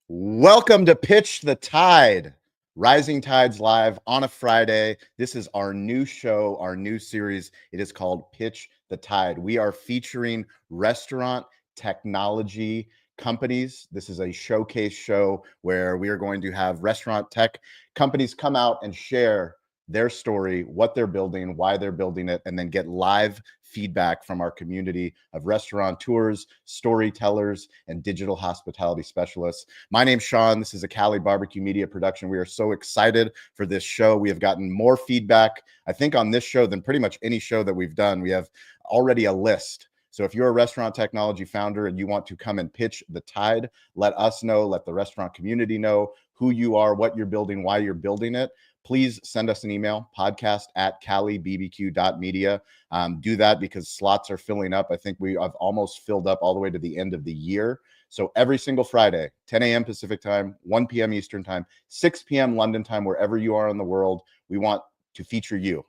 Welcome to Pitch the Tide, Rising Tides Live on a Friday. This is our new show, our new series. It is called Pitch the Tide. We are featuring restaurant technology companies. This is a showcase show where we are going to have restaurant tech companies come out and share their story, what they're building, why they're building it, and then get live feedback from our community of restaurateurs, storytellers, and digital hospitality specialists. My name's Sean. This is a Cali Barbecue Media production. We are so excited for this show. We have gotten more feedback, I think, on this show than pretty much any show that we've done. We have already a list. So if you're a restaurant technology founder and you want to come and pitch the tide, let us know, let the restaurant community know who you are, what you're building, why you're building it. Please send us an email, podcast@calibbq.media. Do that because slots are filling up. I think we have almost filled up all the way to the end of the year. So every single Friday, 10 a.m. Pacific time, 1 p.m. Eastern time, 6 p.m. London time, wherever you are in the world, we want to feature you,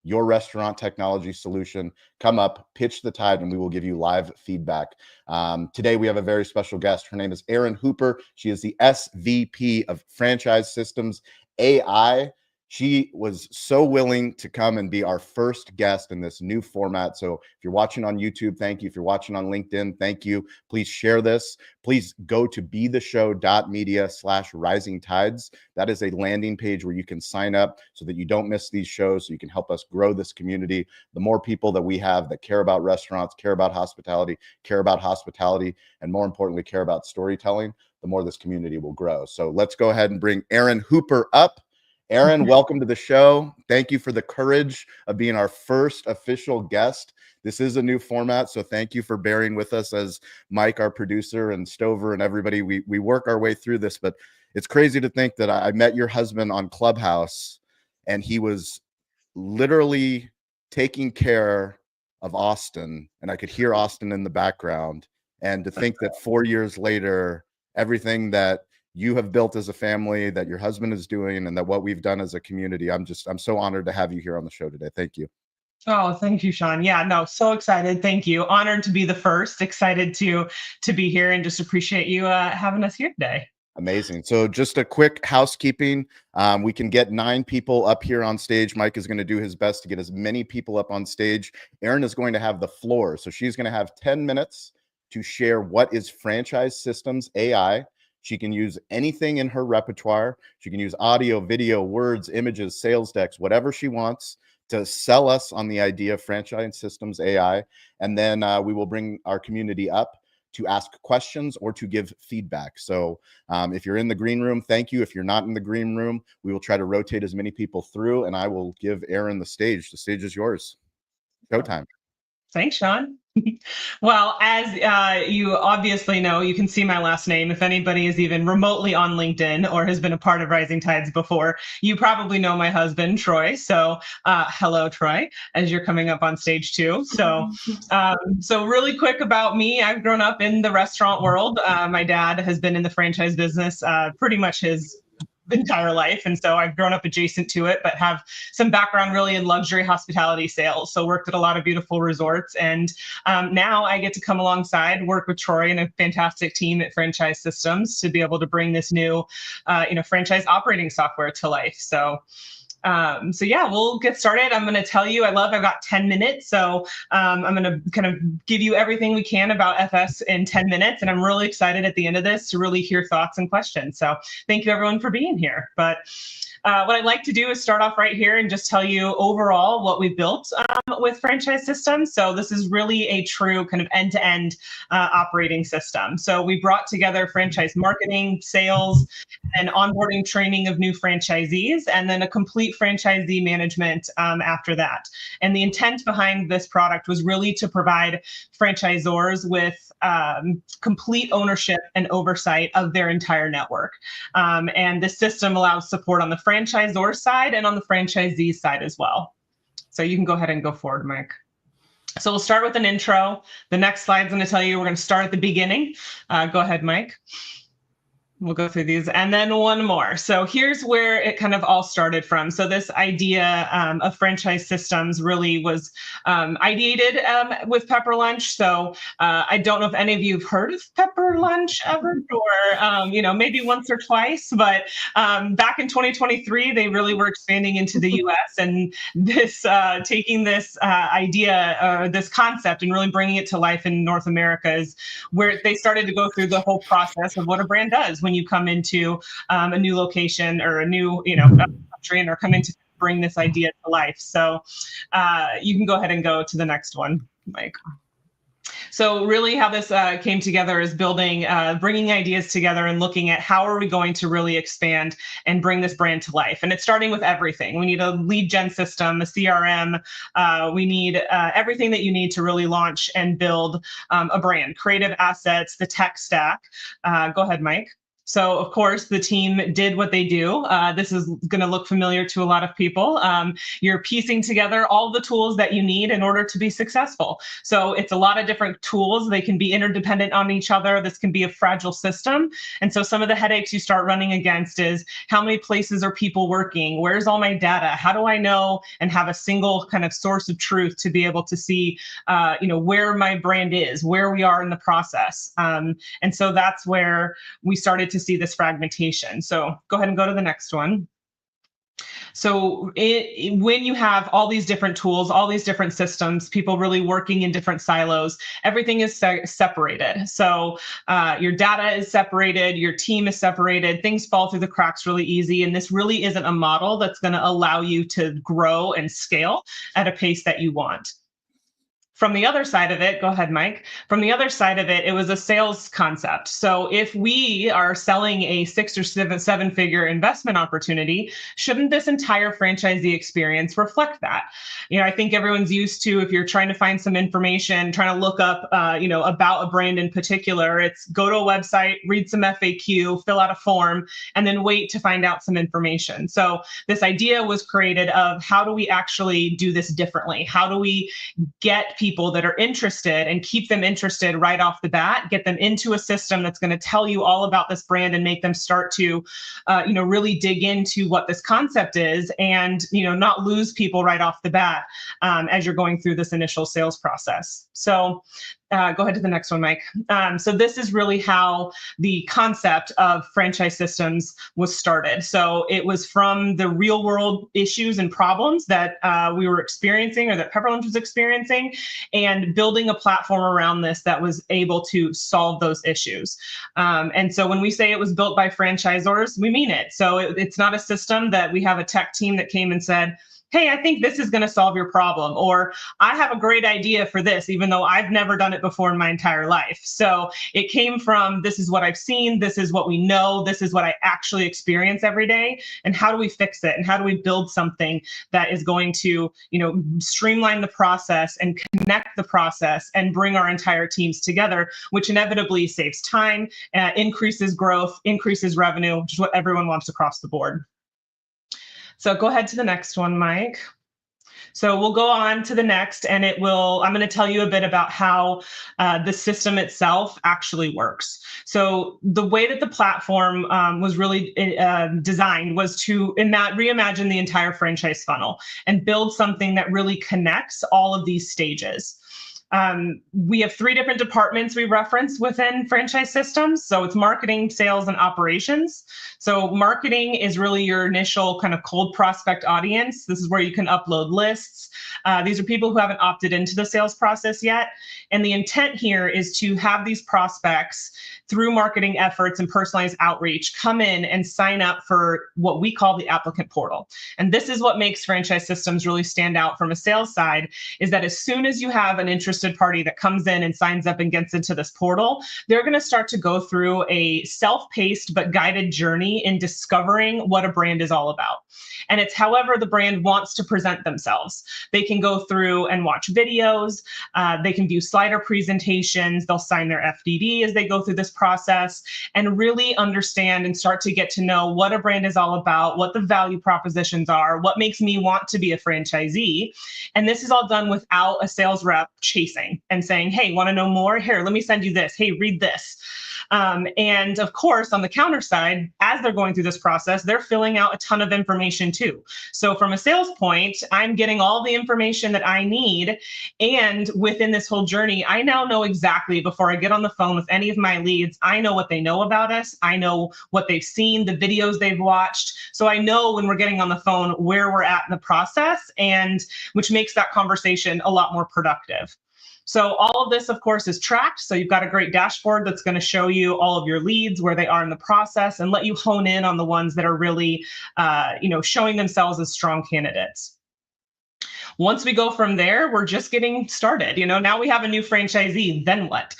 your restaurant technology solution. Come up, pitch the tide, and we will give you live feedback. Today, we have a very special guest. Her name is Erin Hooper. She is the SVP of Franchise Systems AI. She was so willing to come and be our first guest in this new format. So if you're watching on YouTube, thank you. If you're watching on LinkedIn, thank you. Please share this. Please go to betheshow.media/rising tides. That is a landing page where you can sign up so that you don't miss these shows, so you can help us grow this community. The more people that we have that care about restaurants, care about hospitality, and more importantly, care about storytelling, the more this community will grow. So let's go ahead and bring Erin Hooper up. Erin, welcome to the show. Thank you for the courage of being our first official guest. This is a new format, so thank you for bearing with us as Mike, our producer, and Stover and everybody. We work our way through this, but it's crazy to think that I met your husband on Clubhouse, and he was literally taking care of Austin, and I could hear Austin in the background. And to think that 4 years later, everything that you have built as a family, that your husband is doing, and that what we've done as a community, I'm so honored to have you here on the show today. Thank you. Oh, thank you, Sean. Yeah, no, so excited. Thank you. Honored to be the first. Excited to be here, and just appreciate you having us here today. Amazing. So just a quick housekeeping. We can get 9 people up here on stage. Mike is going to do his best to get as many people up on stage. Erin is going to have the floor. So she's going to have 10 minutes to share what is Franchise Systems AI. She can use anything in her repertoire. She can use audio, video, words, images, sales decks, whatever she wants to sell us on the idea of Franchise Systems AI. And then we will bring our community up to ask questions or to give feedback. So if you're in the green room, thank you. If you're not in the green room, we will try to rotate as many people through, and I will give Erin the stage. The stage is yours. Showtime. Thanks, Sean. Well, as you obviously know, you can see my last name. If anybody is even remotely on LinkedIn or has been a part of Rising Tides before, you probably know my husband, Troy. So hello, Troy, as you're coming up on stage too. So really quick about me. I've grown up in the restaurant world. My dad has been in the franchise business pretty much his entire life. And so I've grown up adjacent to it, but have some background really in luxury hospitality sales. So worked at a lot of beautiful resorts. And now I get to come alongside, work with Troy and a fantastic team at Franchise Systems to be able to bring this new, franchise operating software to life. So yeah, we'll get started. I'm going to tell you, I've got 10 minutes. So I'm going to kind of give you everything we can about FS in 10 minutes. And I'm really excited at the end of this to really hear thoughts and questions. So thank you everyone for being here. But what I'd like to do is start off right here and just tell you overall what we've built with Franchise Systems. So this is really a true kind of end-to-end operating system. So we brought together franchise marketing, sales, and onboarding training of new franchisees, and then a complete franchisee management after that. And the intent behind this product was really to provide franchisors with complete ownership and oversight of their entire network. And this system allows support on the franchisor side and on the franchisee side as well. So you can go ahead and go forward, Mike. So we'll start with an intro. The next slide is going to tell you we're going to start at the beginning. Go ahead, Mike. We'll go through these and then one more. So here's where it kind of all started from. So this idea of franchise systems really was ideated with Pepper Lunch. So I don't know if any of you have heard of Pepper Lunch ever, or maybe once or twice. But back in 2023, they really were expanding into the U.S. and this taking this idea, this concept, and really bringing it to life in North America is where they started to go through the whole process of what a brand does when you come into a new location or a new country and are coming to bring this idea to life. So you can go ahead and go to the next one, Mike. So really how this came together is bringing ideas together and looking at how are we going to really expand and bring this brand to life. And it's starting with everything. We need a lead gen system, a CRM. We need everything that you need to really launch and build a brand, creative assets, the tech stack. Go ahead, Mike. So, of course, the team did what they do. This is going to look familiar to a lot of people. You're piecing together all the tools that you need in order to be successful. So it's a lot of different tools. They can be interdependent on each other. This can be a fragile system. And so some of the headaches you start running against is how many places are people working? Where's all my data? How do I know and have a single kind of source of truth to be able to see, where my brand is, where we are in the process. And so that's where we started to see this fragmentation. So go ahead and go to the next one. So when you have all these different tools, all these different systems, people really working in different silos, everything is separated. So your data is separated, your team is separated, things fall through the cracks really easy. And this really isn't a model that's going to allow you to grow and scale at a pace that you want. From the other side of it, go ahead, Mike. From the other side of it, it was a sales concept. So if we are selling a 6 or 7 figure investment opportunity, shouldn't this entire franchisee experience reflect that? I think everyone's used to, if you're trying to find some information, trying to look up, about a brand in particular, it's go to a website, read some FAQ, fill out a form, and then wait to find out some information. So this idea was created of how do we actually do this differently? How do we get people that are interested and keep them interested right off the bat, get them into a system that's going to tell you all about this brand and make them start to, really dig into what this concept is and, not lose people right off the bat as you're going through this initial sales process. So go ahead to the next one, Mike. So this is really how the concept of franchise systems was started. So it was from the real world issues and problems that we were experiencing or that Pepper Lunch was experiencing, and building a platform around this that was able to solve those issues. And so when we say it was built by franchisors, we mean it. So it's not a system that we have a tech team that came and said, hey, I think this is going to solve your problem, or I have a great idea for this, even though I've never done it before in my entire life. So it came from, this is what I've seen, this is what we know, this is what I actually experience every day, and how do we fix it? And how do we build something that is going to, streamline the process and connect the process and bring our entire teams together, which inevitably saves time, increases growth, increases revenue, which is what everyone wants across the board. So go ahead to the next one, Mike. So we'll go on to the next, and I'm going to tell you a bit about how the system itself actually works. So the way that the platform was really designed was to reimagine the entire franchise funnel and build something that really connects all of these stages. We have 3 different departments we reference within franchise systems. So it's marketing, sales, and operations. So marketing is really your initial kind of cold prospect audience. This is where you can upload lists. These are people who haven't opted into the sales process yet. And the intent here is to have these prospects, through marketing efforts and personalized outreach, come in and sign up for what we call the applicant portal. And this is what makes franchise systems really stand out from a sales side, is that as soon as you have an interested party that comes in and signs up and gets into this portal, they're going to start to go through a self-paced but guided journey in discovering what a brand is all about. And it's however the brand wants to present themselves. They can go through and watch videos. They can view slider presentations. They'll sign their FDD as they go through this process and really understand and start to get to know what a brand is all about, what the value propositions are, what makes me want to be a franchisee. And this is all done without a sales rep chasing and saying, hey, want to know more? Here, let me send you this. Hey, read this. And of course, on the counter side, as they're going through this process, they're filling out a ton of information too. So from a sales point, I'm getting all the information that I need. And within this whole journey, I now know exactly before I get on the phone with any of my leads, I know what they know about us. I know what they've seen, the videos they've watched. So I know when we're getting on the phone where we're at in the process, and which makes that conversation a lot more productive. So all of this, of course, is tracked. So you've got a great dashboard that's going to show you all of your leads, where they are in the process, and let you hone in on the ones that are really, showing themselves as strong candidates. Once we go from there, we're just getting started. Now we have a new franchisee, then what?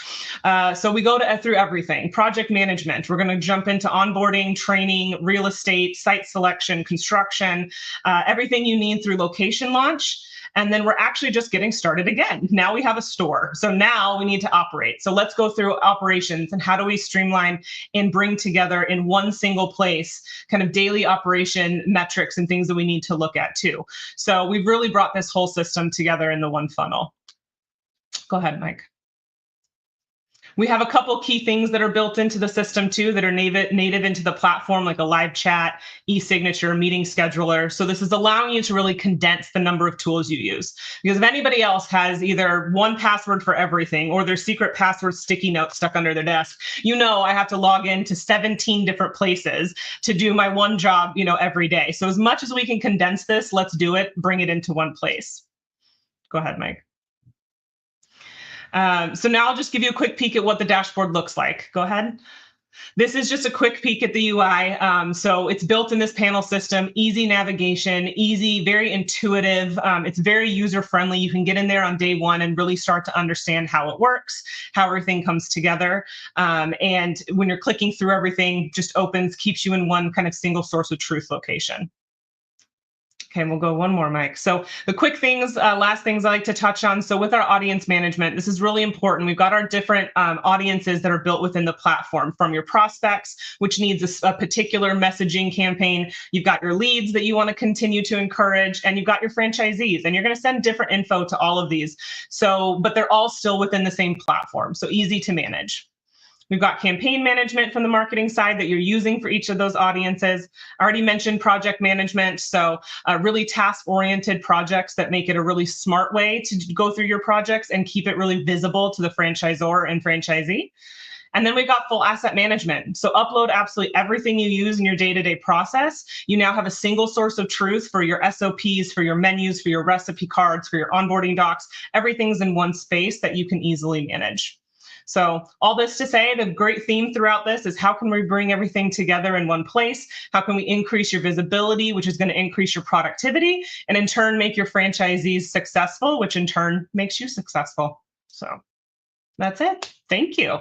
So we go through everything. Project management, we're going to jump into onboarding, training, real estate, site selection, construction, everything you need through location launch. And then we're actually just getting started again. Now we have a store. So now we need to operate. So let's go through operations and how do we streamline and bring together in one single place kind of daily operation metrics and things that we need to look at too. So we've really brought this whole system together in the one funnel. Go ahead, Mike. We have a couple key things that are built into the system too that are native into the platform, like a live chat, e-signature, meeting scheduler. So this is allowing you to really condense the number of tools you use. Because if anybody else has either one password for everything or their secret password sticky note stuck under their desk, I have to log into 17 different places to do my one job, every day. So as much as we can condense this, let's do it, bring it into one place. Go ahead, Mike. So now I'll just give you a quick peek at what the dashboard looks like. Go ahead. This is just a quick peek at the UI. So it's built in this panel system, easy navigation, easy, very intuitive. It's very user-friendly. You can get in there on day one and really start to understand how it works, how everything comes together. And when you're clicking through everything, just opens, keeps you in one kind of single source of truth location. Okay, we'll go one more, Mike. So the quick things, last things I like to touch on. So with our audience management, this is really important. We've got our different audiences that are built within the platform, from your prospects, which needs a particular messaging campaign. You've got your leads that you want to continue to encourage, and you've got your franchisees, and you're going to send different info to all of these. So, but they're all still within the same platform, so easy to manage. We've got campaign management from the marketing side that you're using for each of those audiences. I already mentioned project management, so really task-oriented projects that make it a really smart way to go through your projects and keep it really visible to the franchisor and franchisee. And then we've got full asset management. So upload absolutely everything you use in your day-to-day process. You now have a single source of truth for your SOPs, for your menus, for your recipe cards, for your onboarding docs. Everything's in one space that you can easily manage. So all this to say, the great theme throughout this is how can we bring everything together in one place? How can we increase your visibility, which is going to increase your productivity, and in turn make your franchisees successful, which in turn makes you successful. So that's it. Thank you.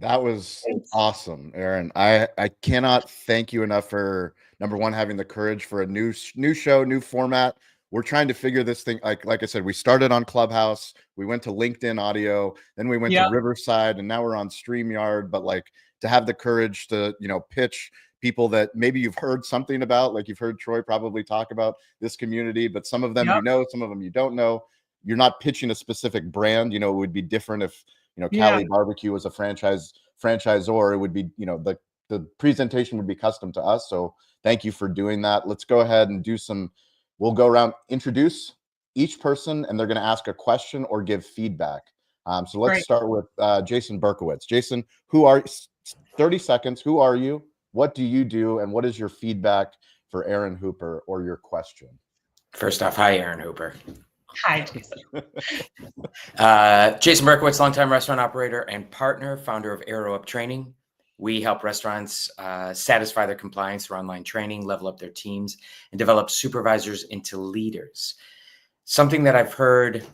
That was awesome, Erin. I cannot thank you enough for, number one, having the courage for a new show, new format. We're trying to figure this thing, like I said, we started on Clubhouse, we went to LinkedIn Audio, then we went to Riverside, and now we're on StreamYard. But like, to have the courage to, pitch people that maybe you've heard something about, like you've heard Troy probably talk about this community, but some of them some of them you don't know. You're not pitching a specific brand. It would be different if, Cali Barbecue was a franchisor. It would be, the presentation would be custom to us. So thank you for doing that. Let's go ahead and do some. We'll go around, introduce each person, and they're going to ask a question or give feedback. So let's start with Jason Berkowitz. Jason, 30 seconds. Who are you? What do you do? And what is your feedback for Erin Hooper or your question? First off, hi, Erin Hooper. Hi, Jason. Jason Berkowitz, longtime restaurant operator and partner, founder of Arrow Up Training. We help restaurants satisfy their compliance through online training, level up their teams, and develop supervisors into leaders. Something that I've heard,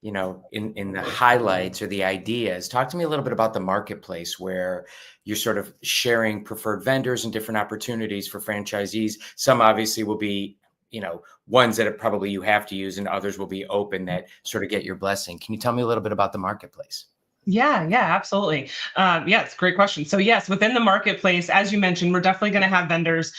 in the highlights or the ideas, talk to me a little bit about the marketplace where you're sort of sharing preferred vendors and different opportunities for franchisees. Some obviously will be, ones that you have to use, and others will be open that sort of get your blessing. Can you tell me a little bit about the marketplace? Yeah, yeah, absolutely. Yeah, it's a great question. So yes, within the marketplace, as you mentioned, we're definitely going to have vendors,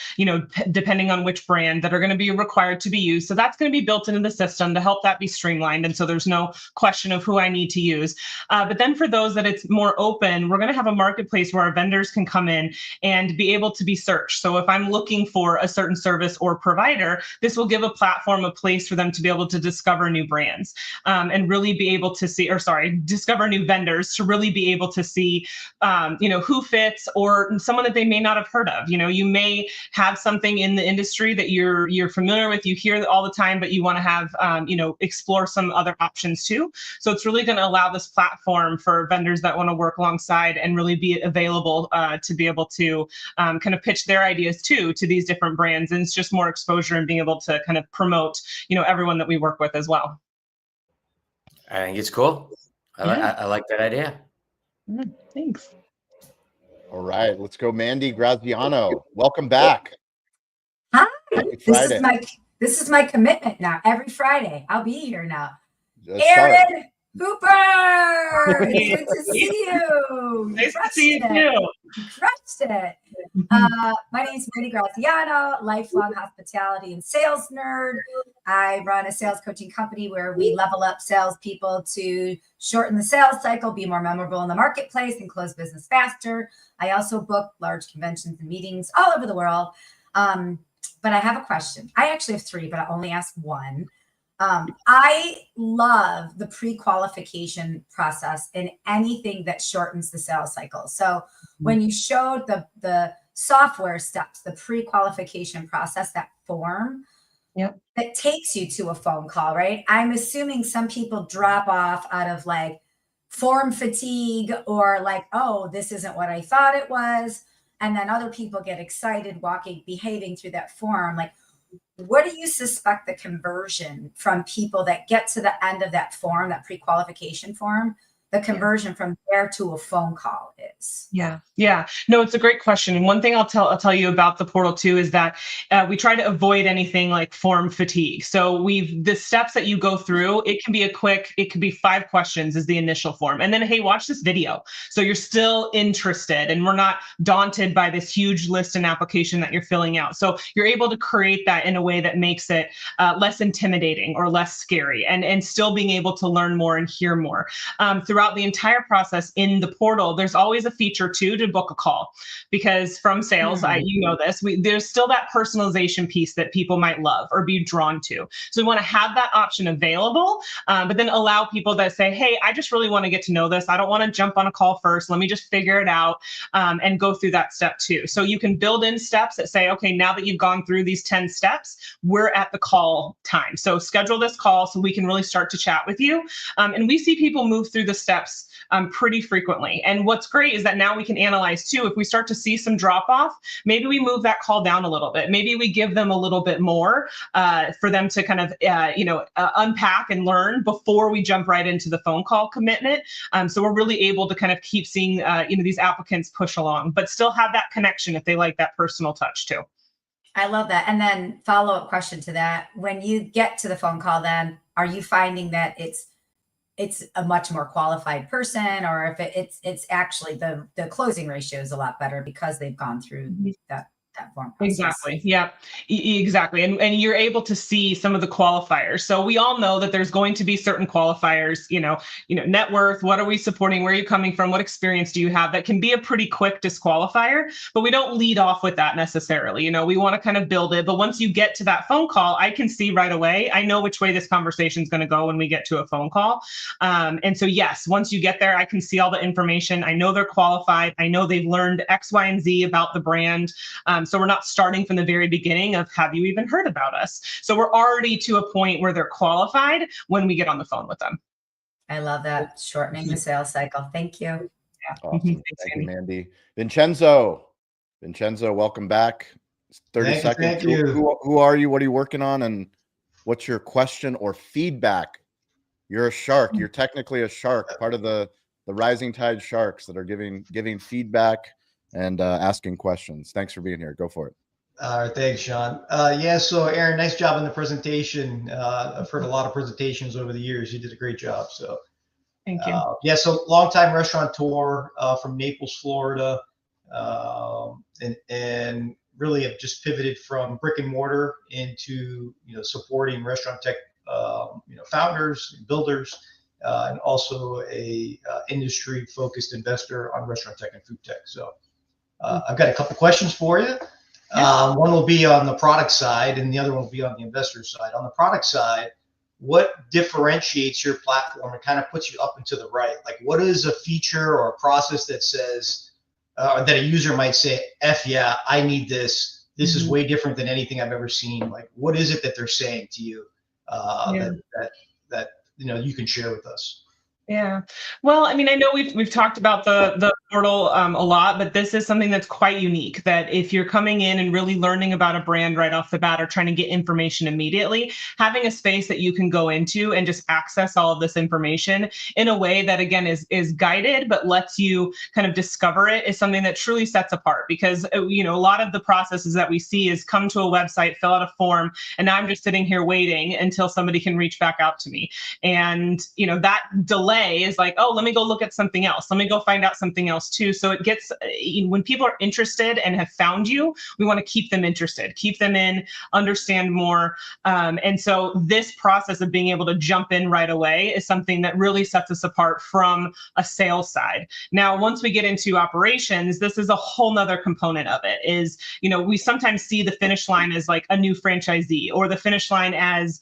depending on which brand, that are going to be required to be used. So that's going to be built into the system to help that be streamlined. And so there's no question of who I need to use. But then for those that it's more open, we're going to have a marketplace where our vendors can come in and be able to be searched. So if I'm looking for a certain service or provider, this will give a platform, a place for them to be able to discover new brands, and really be able to see, or sorry, discover new vendors to really be able to see, who fits, or someone that they may not have heard of. You may have something in the industry that you're familiar with, you hear all the time, but you want to have, explore some other options too. So it's really going to allow this platform for vendors that want to work alongside and really be available to be able to kind of pitch their ideas too to these different brands. And it's just more exposure and being able to kind of promote, everyone that we work with as well. I think it's cool. I like that idea. Thanks. Oh. All right, let's go, Mandy Graziano. Welcome back. Hi. Happy Friday. This is my commitment now. Every Friday, I'll be here now. That's Erin Hooper, it's good to see you. Nice to see you too. You crushed it. My name is Mandy Graziano, lifelong hospitality and sales nerd. I run a sales coaching company where we level up salespeople to shorten the sales cycle, be more memorable in the marketplace, and close business faster. I also book large conventions and meetings all over the world. But I have a question. I actually have three, but I'll only ask one. I love the pre-qualification process in anything that shortens the sales cycle. So when you showed the software steps, the pre-qualification process, that form, that takes you to a phone call, right? I'm assuming some people drop off out of like form fatigue, or like, oh, this isn't what I thought it was. And then other people get excited behaving through that form. Like, what do you suspect the conversion from people that get to the end of that form, that pre-qualification form, the conversion from there to a phone call is? Yeah. No, it's a great question. And one thing I'll tell you about the portal too is that we try to avoid anything like form fatigue. So the steps that you go through, it can be 5 questions is the initial form. And then, hey, watch this video. So you're still interested and we're not daunted by this huge list and application that you're filling out. So you're able to create that in a way that makes it less intimidating or less scary, and still being able to learn more and hear more. Throughout the entire process in the portal, there's always a feature too to book a call, because from sales, there's still that personalization piece that people might love or be drawn to. So we want to have that option available, but then allow people that say, hey, I just really want to get to know this. I don't want to jump on a call first. Let me just figure it out, and go through that step too. So you can build in steps that say, okay, now that you've gone through these 10 steps, we're at the call time. So schedule this call so we can really start to chat with you. And we see people move through the steps pretty frequently. And what's great is that now we can analyze too. If we start to see some drop off, maybe we move that call down a little bit. Maybe we give them a little bit more for them to kind of unpack and learn before we jump right into the phone call commitment. So we're really able to kind of keep seeing these applicants push along, but still have that connection if they like that personal touch too. I love that. And then follow-up question to that: when you get to the phone call, then are you finding that it's a much more qualified person, or if it's actually the closing ratio is a lot better because they've gone through that form process? Exactly. Yeah, exactly. And you're able to see some of the qualifiers. So we all know that there's going to be certain qualifiers, net worth, what are we supporting? Where are you coming from? What experience do you have? That can be a pretty quick disqualifier, but we don't lead off with that necessarily. We want to kind of build it. But once you get to that phone call, I can see right away, I know which way this conversation is going to go when we get to a phone call. And so, yes, once you get there, I can see all the information. I know they're qualified. I know they've learned X, Y, and Z about the brand. So we're not starting from the very beginning of, have you even heard about us? So we're already to a point where they're qualified when we get on the phone with them. I love that. Shortening the sales cycle. Thank you. Yeah. Awesome. Thanks, Thank you, Mandy. Vincenzo, welcome back. 30 seconds. Thank you. Who are you? What are you working on? And what's your question or feedback? You're a shark. You're technically a shark, part of the Rising Tide Sharks that are giving feedback and asking questions. Thanks for being here. Go for it. Thanks, Sean. So Erin, nice job on the presentation. I've heard a lot of presentations over the years. You did a great job. So Thank you. Yeah, so longtime restaurateur from Naples, Florida, and really have just pivoted from brick and mortar into supporting restaurant tech, founders, builders, and also a industry focused investor on restaurant tech and food tech. So I've got a couple questions for you. One will be on the product side, and the other one will be on the investor side. On the product side, what differentiates your platform and kind of puts you up and to the right? Like, what is a feature or a process that says that a user might say, "F yeah, I need this. This is way different than anything I've ever seen." Like, what is it that they're saying to you that you can share with us? Yeah. Well, I mean, I know we've talked about the portal a lot, but this is something that's quite unique, that if you're coming in and really learning about a brand right off the bat or trying to get information immediately, having a space that you can go into and just access all of this information in a way that, again, is guided, but lets you kind of discover it, is something that truly sets apart. Because, a lot of the processes that we see is come to a website, fill out a form, and now I'm just sitting here waiting until somebody can reach back out to me. And, that delay is like, oh, let me go look at something else. Let me go find out something else too. So it gets, when people are interested and have found you, we want to keep them interested, keep them in, understand more. And so this process of being able to jump in right away is something that really sets us apart from a sales side. Now, once we get into operations, this is a whole nother component of it. Is, we sometimes see the finish line as like a new franchisee, or the finish line as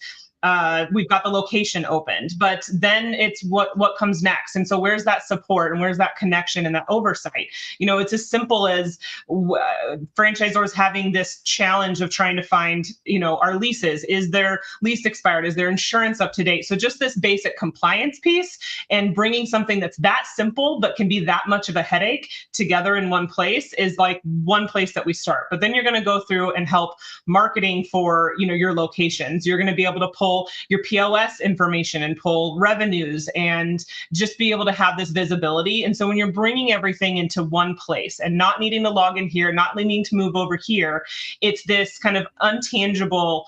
we've got the location opened, but then it's what comes next. And so where's that support and where's that connection and that oversight? It's as simple as franchisors having this challenge of trying to find, our leases. Is their lease expired? Is their insurance up to date? So just this basic compliance piece, and bringing something that's that simple but can be that much of a headache together in one place is like one place that we start. But then you're going to go through and help marketing for, your locations. You're going to be able to pull your POS information and pull revenues and just be able to have this visibility. And so when you're bringing everything into one place and not needing to log in here, not needing to move over here, it's this kind of intangible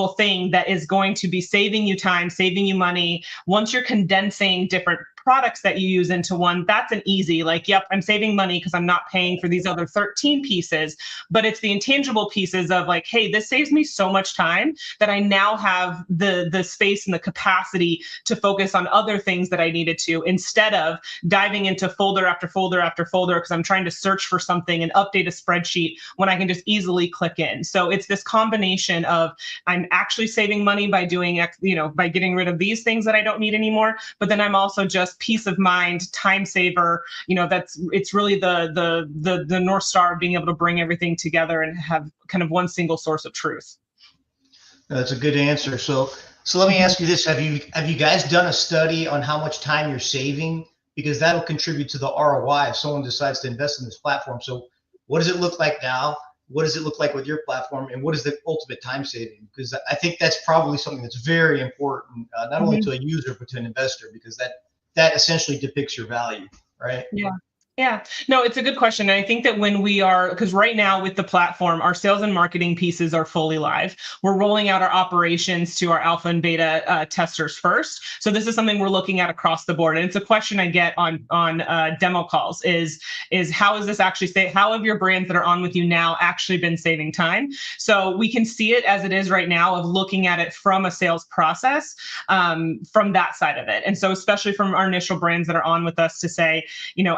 thing that is going to be saving you time, saving you money. Once you're condensing different products that you use into one, that's an easy, like, yep, I'm saving money because I'm not paying for these other 13 pieces. But it's the intangible pieces of like, hey, this saves me so much time that I now have the space and the capacity to focus on other things that I needed to, instead of diving into folder after folder after folder because I'm trying to search for something and update a spreadsheet when I can just easily click in. So it's this combination of, I'm actually saving money by doing, by getting rid of these things that I don't need anymore. But then I'm also just peace of mind, time saver. It's really the North Star of being able to bring everything together and have kind of one single source of truth. That's a good answer. So let me ask you this: Have you guys done a study on how much time you're saving? Because that'll contribute to the ROI if someone decides to invest in this platform. So what does it look like now? What does it look like with your platform, and what is the ultimate time saving? Because I think that's probably something that's very important, not only to a user but to an investor, because that essentially depicts your value, right? Yeah. Yeah, no, it's a good question. And I think that when we are, because right now with the platform, our sales and marketing pieces are fully live. We're rolling out our operations to our alpha and beta testers first. So this is something we're looking at across the board. And it's a question I get on demo calls is how is this actually how have your brands that are on with you now actually been saving time? So we can see it as it is right now, of looking at it from a sales process, from that side of it. And so especially from our initial brands that are on with us, to say,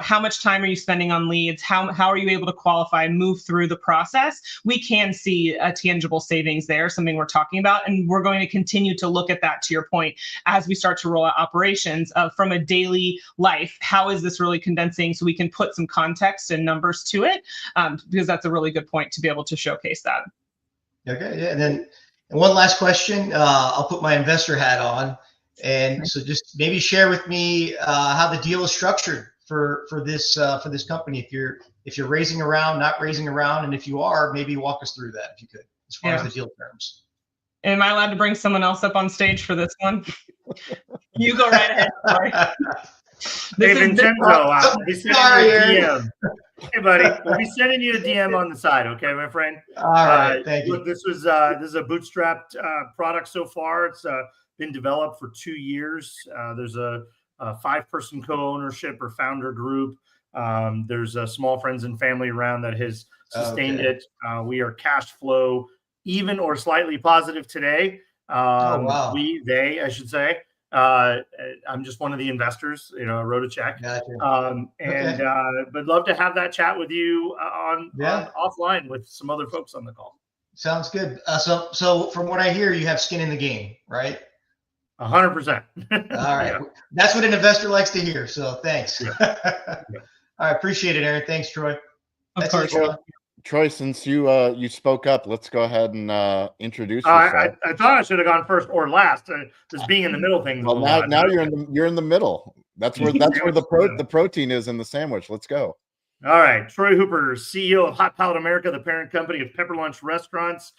how much time are you spending on leads? How are you able to qualify and move through the process? We can see a tangible savings there, something we're talking about. And we're going to continue to look at that, to your point, as we start to roll out operations from a daily life. How is this really condensing, so we can put some context and numbers to it? Because that's a really good point to be able to showcase that. Okay, yeah. And one last question. I'll put my investor hat on. And so just maybe share with me how the deal is structured for this company, if you're raising around, not raising around, and if you are, maybe walk us through that if you could, as far as the deal terms. Am I allowed to bring someone else up on stage for this one? You go right ahead. Sorry. Hey, Vincenzo, I'll be sending you a DM. Hey, buddy, we'll be sending you a DM on the side, okay, my friend? All right, thank you. Look, this is a bootstrapped product so far. It's been developed for 2 years. There's a 5-person co-ownership or founder group. There's a small friends and family around that has sustained it. We are cash flow even or slightly positive today. Wow. I should say. I'm just one of the investors. I wrote a check. Gotcha. But love to have that chat with you on offline with some other folks on the call. Sounds good. So from what I hear, you have skin in the game, right? 100%. All right. That's what an investor likes to hear. So thanks. All right. Appreciate it, Erin. Thanks, Troy. Of course. Troy, since you spoke up, let's go ahead and introduce yourself. I thought I should have gone first or last. This being in the middle thing. Well, now you're in the middle. That's where the protein is in the sandwich. Let's go. All right, Troy Hooper, CEO of Hot Palate America, the parent company of Pepper Lunch Restaurants,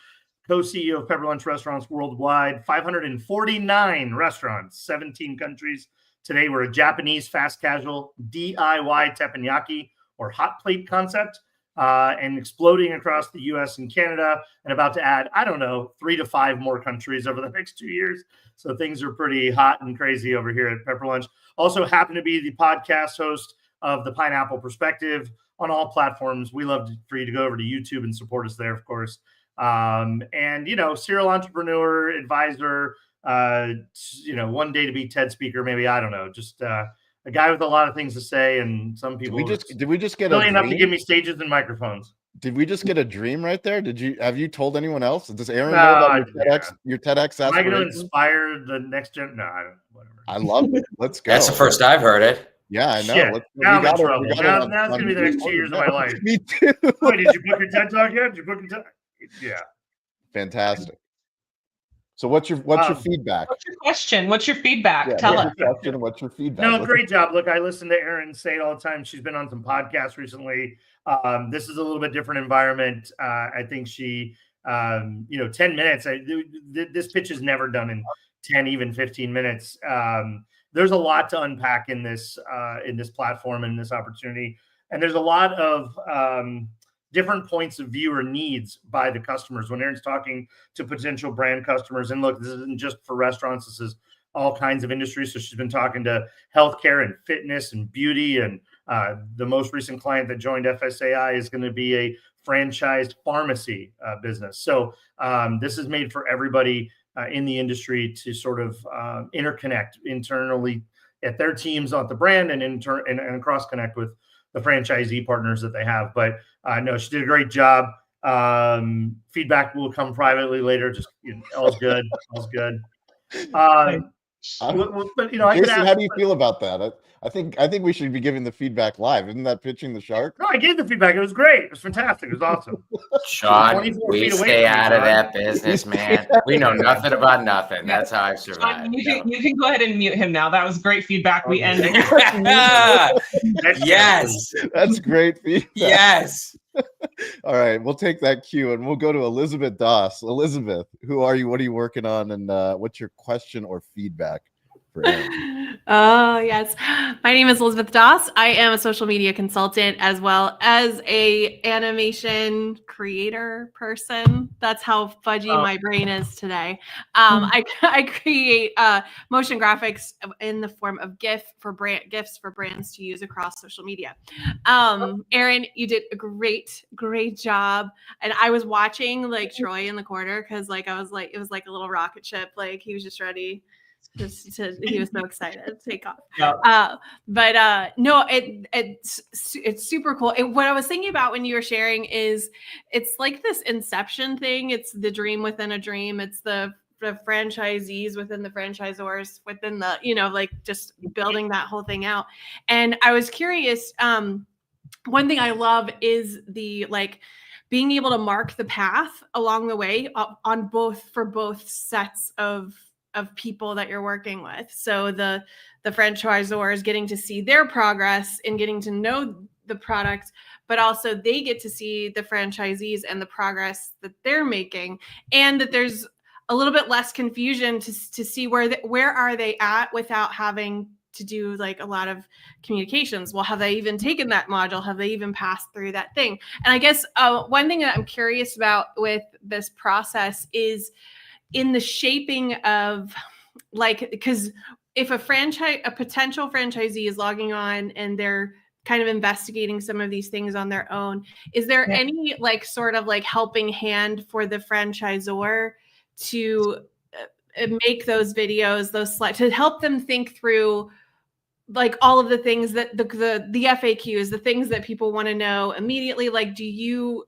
co-CEO of Pepper Lunch Restaurants Worldwide, 549 restaurants, 17 countries. Today, we're a Japanese fast casual DIY teppanyaki or hot plate concept, and exploding across the U.S. and Canada, and about to add, 3 to 5 more countries over the next 2 years. So things are pretty hot and crazy over here at Pepper Lunch. Also happen to be the podcast host of the Pineapple Perspective on all platforms. We love for you to go over to YouTube and support us there, of course. And serial entrepreneur, advisor, one day to be TED speaker, maybe, I don't know, just a guy with a lot of things to say. And some people did we just get really enough to give me stages and microphones. Did we just get a dream right there? Have you told anyone else? Does Erin know about your TEDx aspiration? Am I going to inspire the next gen? No, I don't. Whatever. I love it. Let's go. That's the first I've heard it. Yeah, I know. Shit. Now I'm in trouble. Now it's going to be the next 2 years of my life. Me too. Wait, did you book your TED Talk yet? Did you book your TED? Yeah. Fantastic. So what's your feedback? What's your question? What's your feedback? Yeah, Tell us. What's your feedback? No, great job. Look, I listen to Erin say it all the time. She's been on some podcasts recently. This is a little bit different environment. I think she, 10 minutes. This pitch is never done in 10, even 15 minutes. There's a lot to unpack in this platform and this opportunity. And there's a lot of different points of view or needs by the customers when Erin's talking to potential brand customers. And look, this isn't just for restaurants. This is all kinds of industries. So she's been talking to healthcare and fitness and beauty. And the most recent client that joined FSAI is going to be a franchised pharmacy business. So this is made for everybody in the industry to sort of interconnect internally at their teams on the brand and cross connect with the franchisee partners that they have. But no, she did a great job. Feedback will come privately later. Just all's good. All's good. But Jason, how do you feel about that? I think we should be giving the feedback live. Isn't that pitching the shark? No, I gave the feedback. It was great. It was fantastic. It was awesome. Sean, we stay out of that business, man. We know nothing about nothing. That's how I've survived. Sean, you can go ahead and mute him now. That was great feedback. We ended. Yes. That's great feedback. Yes. All right, we'll take that cue and we'll go to Elizabeth Doss. Elizabeth, who are you? What are you working on? And what's your question or feedback for Erin? Yes. My name is Elizabeth Doss. I am a social media consultant as well as a animation creator person. That's how fudgy my brain is today. I create motion graphics in the form of GIFs for brands to use across social media. Erin, you did a great job. And I was watching like Troy in the corner because it was like a little rocket ship. Like he was just ready. He was so excited to take off. Yeah. No, it's super cool. What I was thinking about when you were sharing is it's like this Inception thing. It's the dream within a dream. It's the franchisees within the franchisors within the, like just building that whole thing out. And I was curious. One thing I love is the being able to mark the path along the way for both sets of people that you're working with. So the franchisor is getting to see their progress and getting to know the product, but also they get to see the franchisees and the progress that they're making, and that there's a little bit less confusion to see where are they at without having to do a lot of communications. Well, have they even taken that module? Have they even passed through that thing? And I guess one thing that I'm curious about with this process is in the shaping of like, because if a potential franchisee is logging on and they're kind of investigating some of these things on their own, is there any like sort of like helping hand for the franchisor to make those videos, those slides, to help them think through like all of the things that the FAQs, the things that people want to know immediately? Like, do you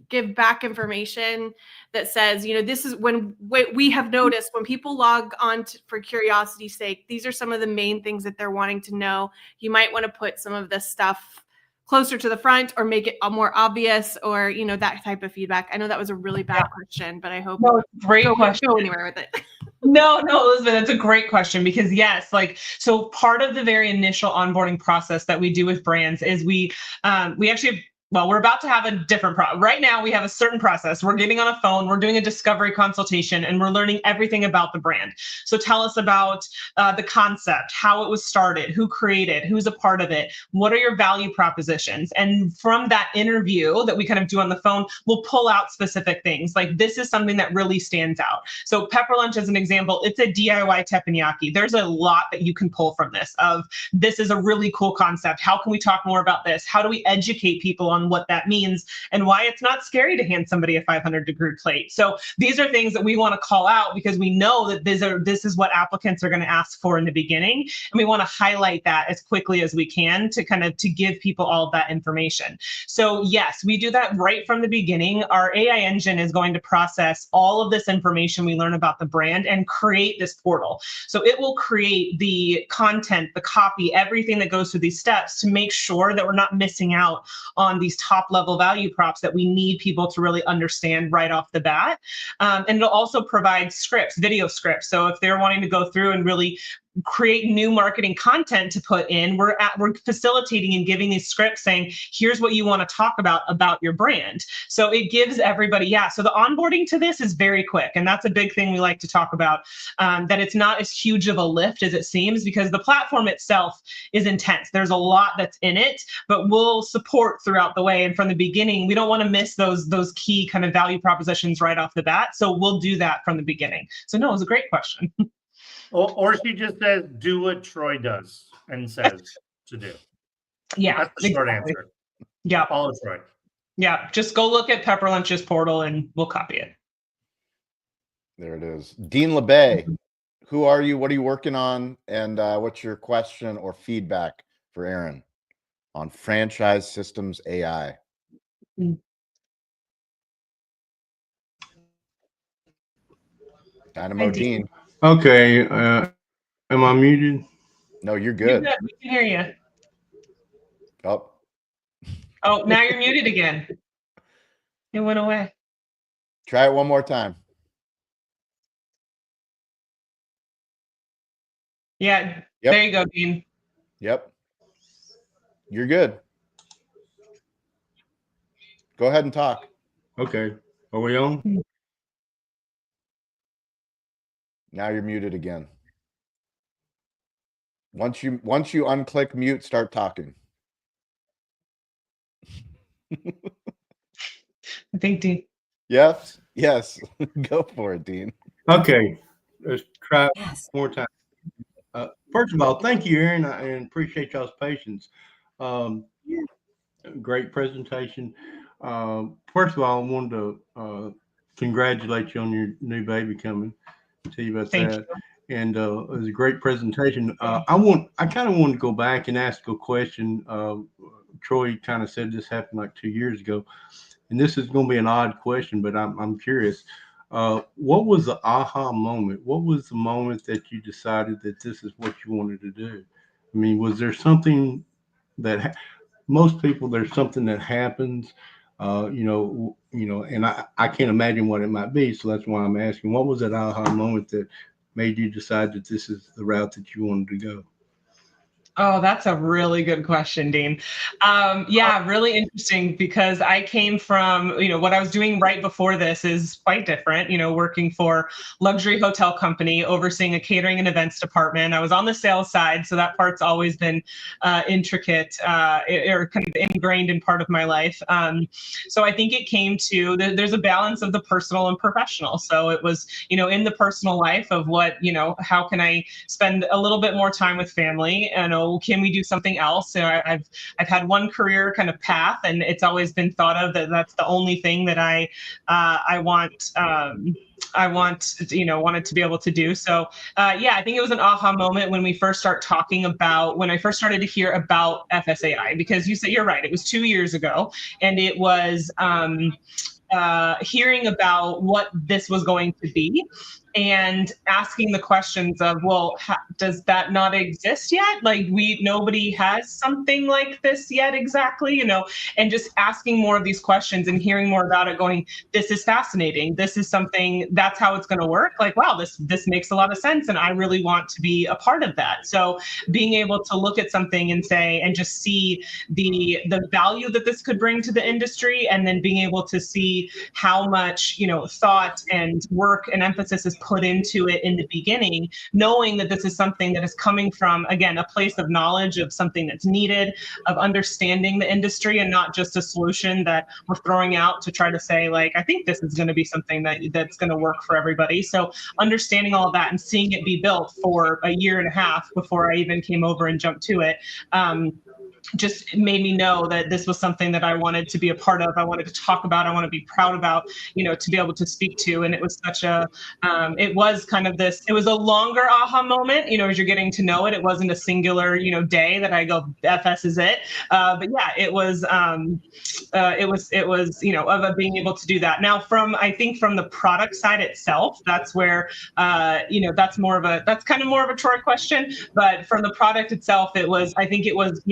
give back information that says, you know, this is when we have noticed when people log on for curiosity's sake, these are some of the main things that they're wanting to know. You might want to put some of this stuff closer to the front or make it more obvious, or, you know, that type of feedback. I know that was a really bad question, but I hope great question. Go anywhere with it. No, Elizabeth, that's a great question, because yes, like, so part of the very initial onboarding process that we do with brands is we actually, well, we're about to have a different right now we have a certain process. We're getting on a phone, we're doing a discovery consultation, and we're learning everything about the brand. So tell us about the concept, how it was started, who created, who's a part of it, what are your value propositions? And from that interview that we kind of do on the phone, we'll pull out specific things. Like, this is something that really stands out. So Pepper Lunch as an example, it's a DIY teppanyaki. There's a lot that you can pull from this of, this is a really cool concept. How can we talk more about this? How do we educate people on what that means and why it's not scary to hand somebody a 500-degree plate? So these are things that we want to call out, because we know that this is what applicants are going to ask for in the beginning, and we want to highlight that as quickly as we can to give people all of that information. So yes, we do that right from the beginning. Our AI engine is going to process all of this information we learn about the brand and create this portal. So it will create the content, the copy, everything that goes through these steps to make sure that we're not missing out on these top level value props that we need people to really understand right off the bat. And it'll also provide scripts, video scripts. So if they're wanting to go through and really create new marketing content to put in, we're facilitating and giving these scripts saying, here's what you want to talk about your brand. So it gives everybody, so the onboarding to this is very quick. And that's a big thing we like to talk about, that it's not as huge of a lift as it seems, because the platform itself is intense. There's a lot that's in it, but we'll support throughout the way. And from the beginning, we don't want to miss those key kind of value propositions right off the bat. So we'll do that from the beginning. So no, it was a great question. Or she just says, do what Troy does and says to do. Yeah. That's the short answer. Yeah. Follow Troy. Yeah. Just go look at Pepper Lunch's portal and we'll copy it. There it is. Dean LeBay, who are you? What are you working on? And what's your question or feedback for Erin on Franchise Systems AI? Dynamo Dean. Okay. Am I muted? No, you're good. You're good. We can hear you. Oh, now you're muted again. It went away. Try it one more time. Yeah. Yep. There you go, Dean. Yep. You're good. Go ahead and talk. Okay. Are we on? Now you're muted again. Once you unclick mute, start talking. I think Dean. Yes. Go for it, Dean. Okay. Let's try more time. First of all, thank you, Erin, and appreciate y'all's patience. Great presentation. First of all, I wanted to congratulate you on your new baby coming. Tell you about Thank that. you. And it was a great presentation. I kind of wanted to go back and ask a question. Troy kind of said this happened like 2 years ago, and this is going to be an odd question, but I'm curious. What was the aha moment? What was the moment that you decided that this is what you wanted to do? I mean, was there something that most people, there's something that happens, and I can't imagine what it might be. So that's why I'm asking, what was that aha moment that made you decide that this is the route that you wanted to go? Oh, that's a really good question, Dean. Yeah, really interesting because I came from, what I was doing right before this is quite different, working for luxury hotel company, overseeing a catering and events department. I was on the sales side, so that part's always been intricate or kind of ingrained in part of my life. So I think it came to, there's a balance of the personal and professional. So it was, in the personal life of what, how can I spend a little bit more time with family, and can we do something else? I've had one career kind of path, and it's always been thought of that that's the only thing that I want. Wanted to be able to do. So yeah, I think it was an aha moment when I first started to hear about FSAI, because you're right, it was 2 years ago, and it was hearing about what this was going to be and asking the questions of, well, does that not exist yet? Like, nobody has something like this yet, exactly, and just asking more of these questions and hearing more about it, going, this is fascinating. This is something, that's how it's going to work. Like, wow, this makes a lot of sense, and I really want to be a part of that. So being able to look at something and say, and just see the value that this could bring to the industry, and then being able to see how much, thought and work and emphasis is put into it in the beginning, knowing that this is something that is coming from, again, a place of knowledge of something that's needed, of understanding the industry, and not just a solution that we're throwing out to try to say, like, I think this is going to be something that's going to work for everybody. So understanding all of that and seeing it be built for a year and a half before I even came over and jumped to it, just made me know that this was something that I wanted to be a part of. I wanted to talk about, I want to be proud about, to be able to speak to. And it was it was kind of this, it was a longer aha moment, as you're getting to know it. It wasn't a singular, day that I go, FS is it. But yeah, it was, of being able to do that. Now, I think from the product side itself, that's where, that's kind of more of a Troy question. But from the product itself, I think it was,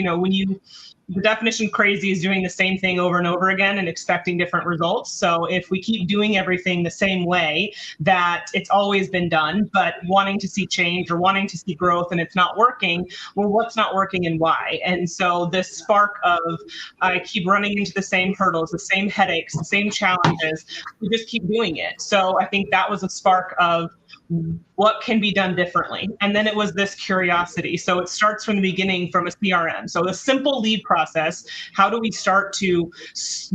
the definition crazy is doing the same thing over and over again and expecting different results. So if we keep doing everything the same way that it's always been done, but wanting to see change or wanting to see growth and it's not working, well, what's not working and why? And so this spark of, I keep running into the same hurdles, the same headaches, the same challenges, we just keep doing it. So I think that was a spark of, what can be done differently? And then it was this curiosity. So it starts from the beginning from a CRM. So a simple lead process, how do we start to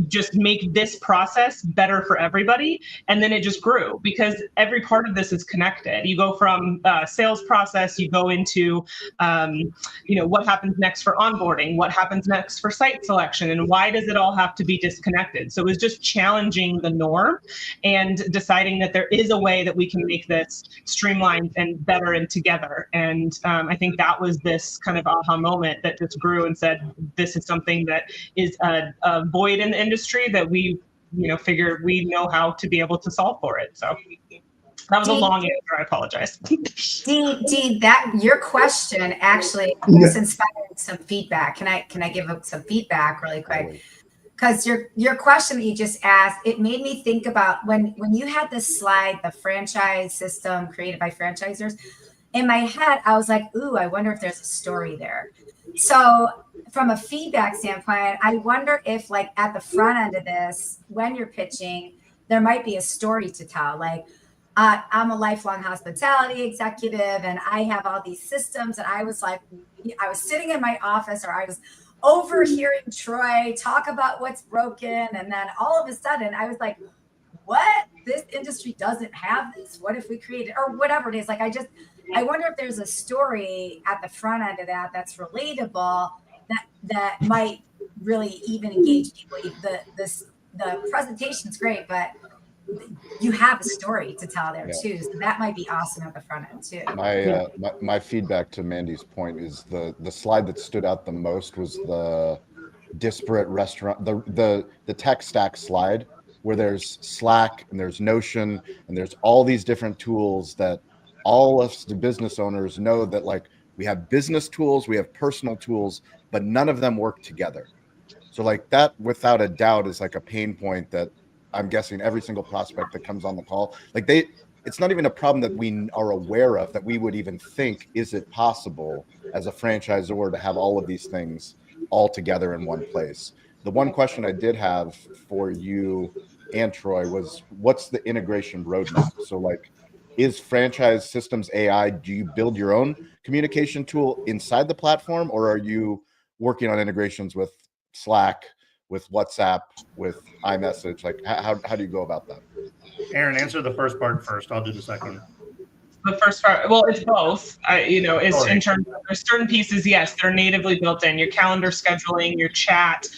just make this process better for everybody? And then it just grew, because every part of this is connected. You go from sales process, you go into, what happens next for onboarding, what happens next for site selection, and why does it all have to be disconnected? So it was just challenging the norm and deciding that there is a way that we can make this streamlined and better and together. And I think that was this kind of aha moment that just grew and said, this is something that is a void in the industry that we, figured we know how to be able to solve for it. So that was a long answer. I apologize. Dean, that your question actually just inspired some feedback. Can I give some feedback really quick? Because your question that you just asked, it made me think about when you had this slide, the franchise system created by franchisors. In my head, I was like, ooh, I wonder if there's a story there. So from a feedback standpoint, I wonder if, like, at the front end of this, when you're pitching, there might be a story to tell. Like, I'm a lifelong hospitality executive and I have all these systems. And I was sitting in my office, or I was overhearing Troy talk about what's broken. And then all of a sudden I was like, what? This industry doesn't have this. What if we created, or whatever it is? Like, I wonder if there's a story at the front end of that's relatable, that might really even engage people. The presentation's great, but you have a story to tell there too. So that might be awesome at the front end too. My feedback to Mandy's point is the slide that stood out the most was the disparate restaurant, the tech stack slide, where there's Slack and there's Notion and there's all these different tools that all of the business owners know that, like, we have business tools, we have personal tools, but none of them work together. So like that, without a doubt, is like a pain point that I'm guessing every single prospect that comes on the call, like it's not even a problem that we are aware of, that we would even think, is it possible as a franchisor to have all of these things all together in one place? The one question I did have for you and Troy was, what's the integration roadmap? So like, is Franchise Systems AI, do you build your own communication tool inside the platform, or are you working on integrations with Slack, with WhatsApp, with iMessage? Like, how do you go about that? Erin, answer the first part first. I'll do the second. The first part, well, it's both. It's Sorry. in terms of, there's certain pieces, yes, they're natively built in. Your calendar scheduling, your chat,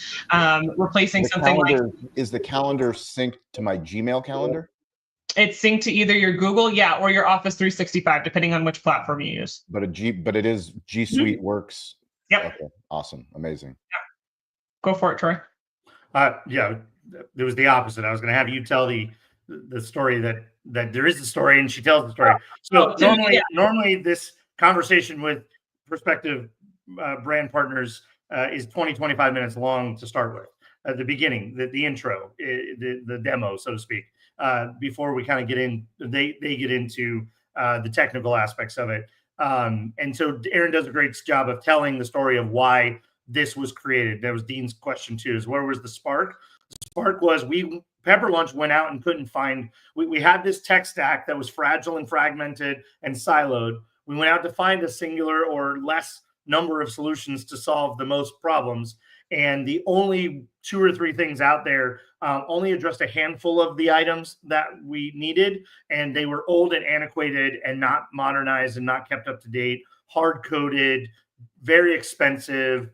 replacing The something like, is the calendar synced to my Gmail calendar? it's synced to either your Google, or your Office 365, depending on which platform you use. But it is G Suite works. Yep. Okay. Awesome. Amazing. Go for it, Troy. Yeah, it was the opposite. I was going to have you tell the story that there is a story, and she tells the story. So normally this conversation with prospective brand partners is 20-25 minutes long to start with. At the beginning, the intro, the demo, so to speak, before we kind of get in, they get into the technical aspects of it. And so Erin does a great job of telling the story of why this was created. That was Dean's question too, is where was the spark? The spark was Pepper Lunch went out and couldn't find, we had this tech stack that was fragile and fragmented and siloed. We went out to find a singular or less number of solutions to solve the most problems. And the only 2 or 3 things out there only addressed a handful of the items that we needed. And they were old and antiquated and not modernized and not kept up to date, hard coded, very expensive,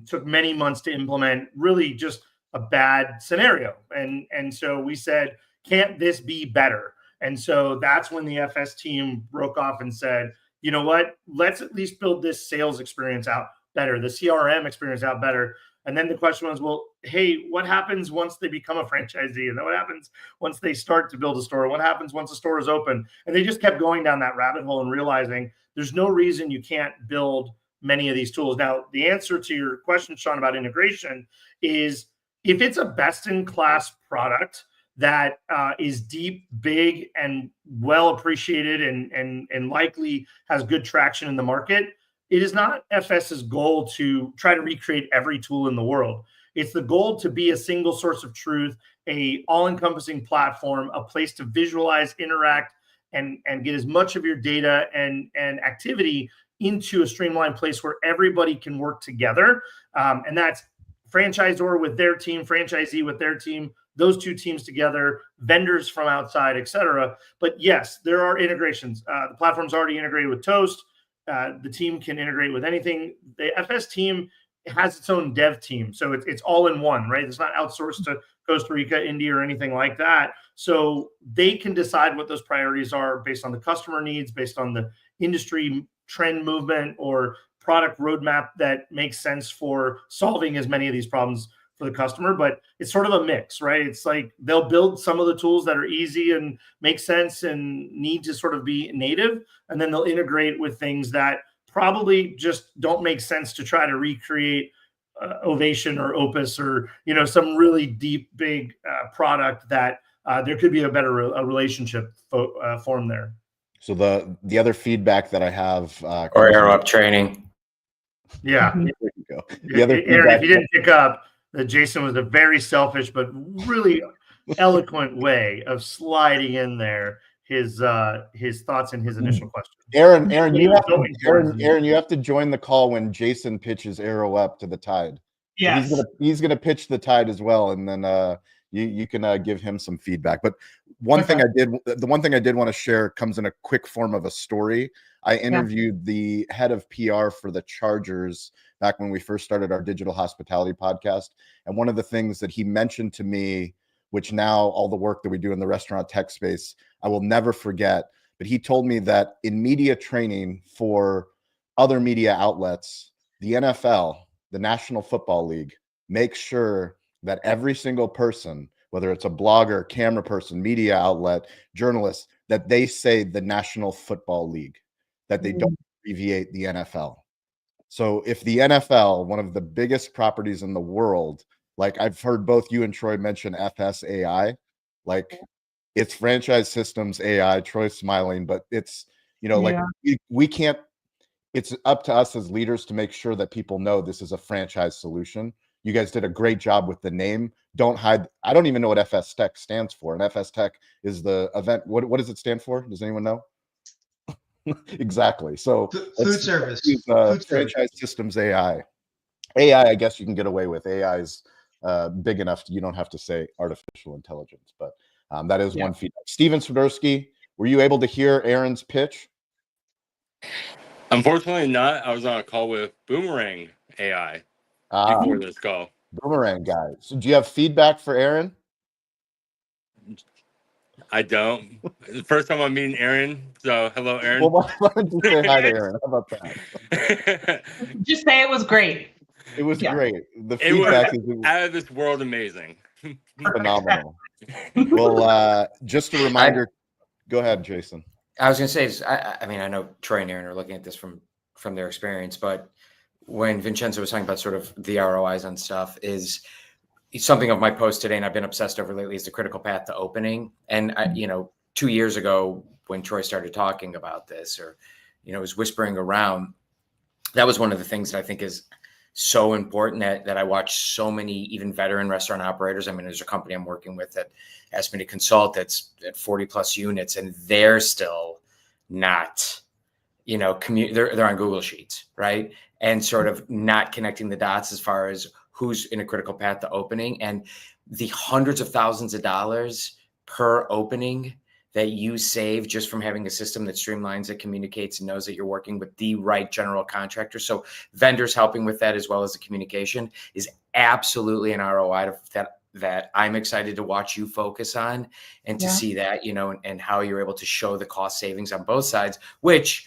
took many months to implement, really just a bad scenario. And so we said, can't this be better? And so that's when the FS team broke off and said, you know what, let's at least build this sales experience out better, the CRM experience out better. And then the question was, well, hey, what happens once they become a franchisee? And then what happens once they start to build a store? What happens once the store is open? And they just kept going down that rabbit hole and realizing there's no reason you can't build many of these tools. Now, the answer to your question, Sean, about integration is, if it's a best-in-class product that is deep, big, and well appreciated and likely has good traction in the market, it is not FS's goal to try to recreate every tool in the world. It's the goal to be a single source of truth, a all-encompassing platform, a place to visualize, interact, and get as much of your data and activity into a streamlined place where everybody can work together. And that's franchisor with their team, franchisee with their team, those 2 teams together, vendors from outside, et cetera. But yes, there are integrations. The platform's already integrated with Toast. The team can integrate with anything. The FS team has its own dev team. So it's all in one, right? It's not outsourced to Costa Rica, India, or anything like that. So they can decide what those priorities are based on the customer needs, based on the industry trend movement or product roadmap that makes sense for solving as many of these problems for the customer. But it's sort of a mix, right? It's like they'll build some of the tools that are easy and make sense and need to sort of be native, and then they'll integrate with things that probably just don't make sense to try to recreate Ovation or Opus or some really deep, big product that there could be a better relationship form there. So the other feedback that I have, or Arrow Up Training. Yeah. There you go. The other Erin, if you didn't pick up that Jason was a very selfish but really eloquent way of sliding in there his thoughts and his initial question. Aaron, you have to join the call when Jason pitches Arrow Up to the Tide. Yes. So he's gonna pitch the Tide as well, and then you can give him some feedback. But the one thing I did want to share comes in a quick form of a story. I interviewed the head of PR for the Chargers back when we first started our digital hospitality podcast. And one of the things that he mentioned to me, which now all the work that we do in the restaurant tech space, I will never forget. But he told me that in media training for other media outlets, the NFL, the National Football League, makes sure that every single person, whether it's a blogger, camera person, media outlet, journalist, that they say the National Football League, that they don't abbreviate the NFL. So if the NFL, one of the biggest properties in the world, like I've heard both you and Troy mention FSAI, like It's Franchise Systems AI. Troy's smiling, but it's, like we can't, it's up to us as leaders to make sure that people know this is a franchise solution. You guys did a great job with the name. Don't hide. I don't even know what FS Tech stands for. And FS Tech is the event. What does it stand for? Does anyone know? Exactly. So food service. Franchise Systems AI. AI, I guess you can get away with. AI is big enough. You don't have to say artificial intelligence, but that is one feedback. Steven Swiderski, were you able to hear Erin's pitch? Unfortunately not. I was on a call with Boomerang AI before this call. Boomerang guy. So do you have feedback for Erin? I don't. The first time I'm meeting Erin. So hello, Erin. Well, why don't you say hi to Erin? How about that? Just say it was great. It was great. The feedback is out of this world amazing. Phenomenal. Well, just a reminder. Go ahead, Jason. I was going to say, I mean, I know Troy and Erin are looking at this from their experience, but when Vincenzo was talking about sort of the ROIs on stuff, is something of my post today, and I've been obsessed over lately, is the critical path to opening. And 2 years ago, when Troy started talking about this, or was whispering around, that was one of the things that I think is so important that I watch so many even veteran restaurant operators. I mean, there's a company I'm working with that asked me to consult that's at 40 plus units, and they're still not, they're on Google Sheets, right? And sort of not connecting the dots as far as who's in a critical path to opening, and the hundreds of thousands of dollars per opening that you save just from having a system that streamlines, that communicates, and knows that you're working with the right general contractor. So vendors helping with that, as well as the communication, is absolutely an ROI that I'm excited to watch you focus on, and to see that, and how you're able to show the cost savings on both sides, which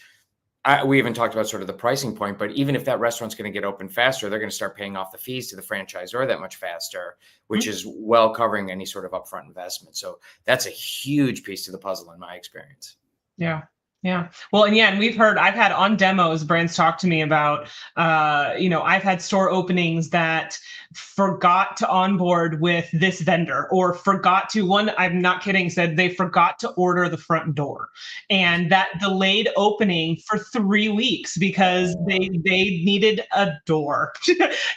we haven't talked about sort of the pricing point, but even if that restaurant's going to get open faster, they're going to start paying off the fees to the franchisor that much faster, which is well covering any sort of upfront investment. So that's a huge piece to the puzzle in my experience. Yeah. Yeah. Well, and I've had on demos, brands talk to me about, I've had store openings that forgot to onboard with this vendor, or forgot to, I'm not kidding, said they forgot to order the front door, and that delayed opening for 3 weeks because they needed a door,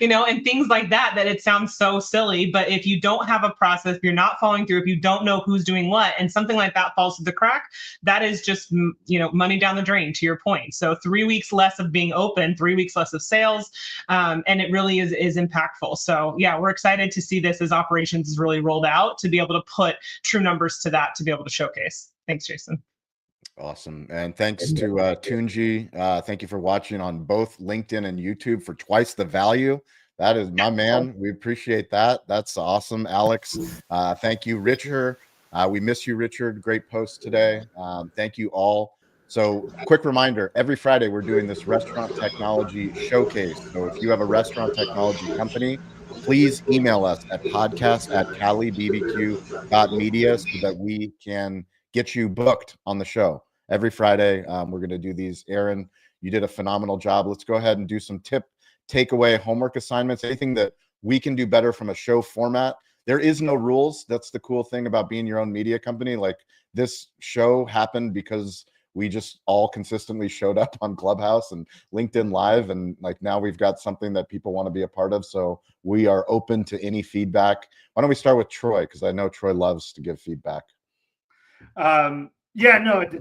and things like that it sounds so silly, but if you don't have a process, if you're not following through, if you don't know who's doing what, and something like that falls through the crack, that is just, money down the drain, to your point. So 3 weeks less of being open, 3 weeks less of sales. And it really is impactful. So yeah, we're excited to see this as operations is really rolled out, to be able to put true numbers to that, to be able to showcase. Thanks, Jason. Awesome. And thanks to Tunji. Thank you for watching on both LinkedIn and YouTube for twice the value. That is my man. We appreciate that. That's awesome. Alex, thank you. Richard, we miss you, Richard. Great post today. Thank you all. So quick reminder, every Friday we're doing this restaurant technology showcase. So if you have a restaurant technology company, please email us at podcast@calibbq.media so that we can get you booked on the show. Every Friday, we're going to do these. Erin, you did a phenomenal job. Let's go ahead and do some takeaway homework assignments, anything that we can do better from a show format. There is no rules. That's the cool thing about being your own media company. Like, this show happened because we just all consistently showed up on Clubhouse and LinkedIn Live. And like, now we've got something that people want to be a part of. So we are open to any feedback. Why don't we start with Troy? Because I know Troy loves to give feedback. The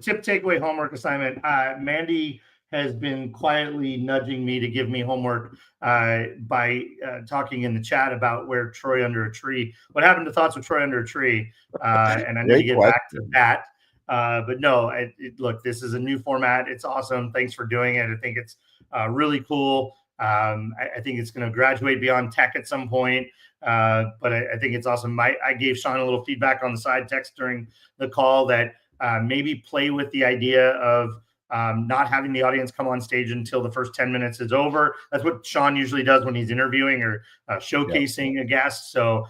tip takeaway homework assignment. Mandy has been quietly nudging me to give me homework by talking in the chat about where Troy under a tree. What happened to Thoughts with Troy under a Tree? And I need to get back to that. But no, look, this is a new format. It's awesome. Thanks for doing it. I think it's really cool. I think it's going to graduate beyond tech at some point. But I think it's awesome. I gave Sean a little feedback on the side text during the call that maybe play with the idea of not having the audience come on stage until the first 10 minutes is over. That's what Sean usually does when he's interviewing or showcasing a guest. So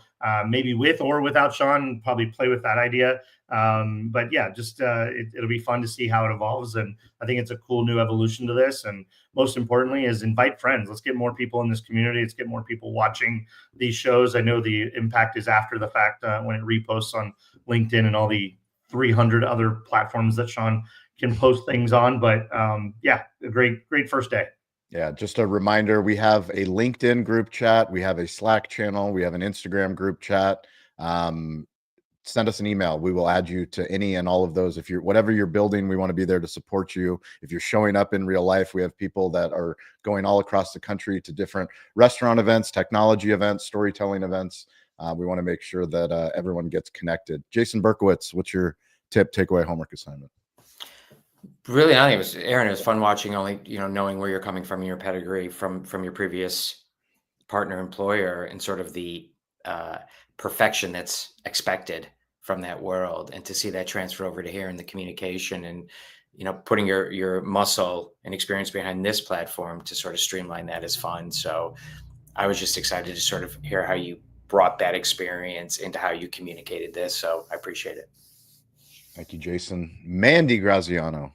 maybe with or without Sean, probably play with that idea. But yeah, just it'll be fun to see how it evolves. And I think it's a cool new evolution to this. And most importantly is invite friends. Let's get more people in this community. Let's get more people watching these shows. I know the impact is after the fact when it reposts on LinkedIn and all the 300 other platforms that Sean can post things on. But yeah, a great first day. Yeah, just a reminder, we have a LinkedIn group chat, we have a Slack channel, we have an Instagram group chat. Send us an email. We will add you to any and all of those. If you're whatever you're building, we want to be there to support you. If you're showing up in real life, we have people that are going all across the country to different restaurant events, technology events, storytelling events. We want to make sure that everyone gets connected. Jason Berkowitz, what's your tip, takeaway, homework assignment? Really, I think it was, Erin, it was fun watching, only, knowing where you're coming from, your pedigree from your previous partner employer, and sort of the perfection that's expected from that world, and to see that transfer over to here in the communication, and putting your muscle and experience behind this platform to sort of streamline that is fun. So I was just excited to sort of hear how you brought that experience into how you communicated this. So I appreciate it. Thank you, Jason. Mandy Graziano.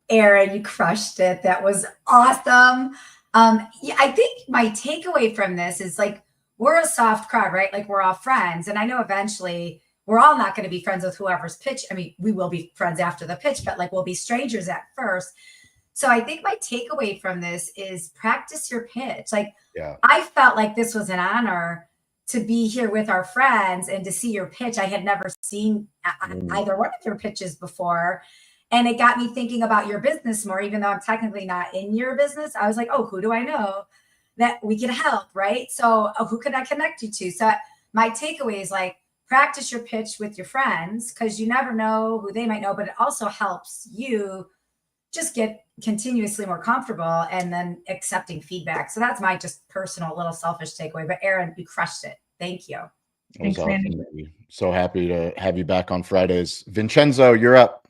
Erin, you crushed it. That was awesome. Yeah, I think my takeaway from this is like, we're a soft crowd, right? Like, we're all friends. And I know eventually we're all not going to be friends with whoever's pitch. I mean, we will be friends after the pitch, but like, we'll be strangers at first. So I think my takeaway from this is practice your pitch. Like, yeah, I felt like this was an honor to be here with our friends and to see your pitch. I had never seen either one of your pitches before. And it got me thinking about your business more, even though I'm technically not in your business. I was like, oh, who do I know that we can help, right? So who can I connect you to? So my takeaway is like, practice your pitch with your friends, because you never know who they might know, but it also helps you just get continuously more comfortable and then accepting feedback. So that's my just personal little selfish takeaway. But Erin, you crushed it. Thank you. Thanks, awesome. So happy to have you back on Fridays. Vincenzo, you're up.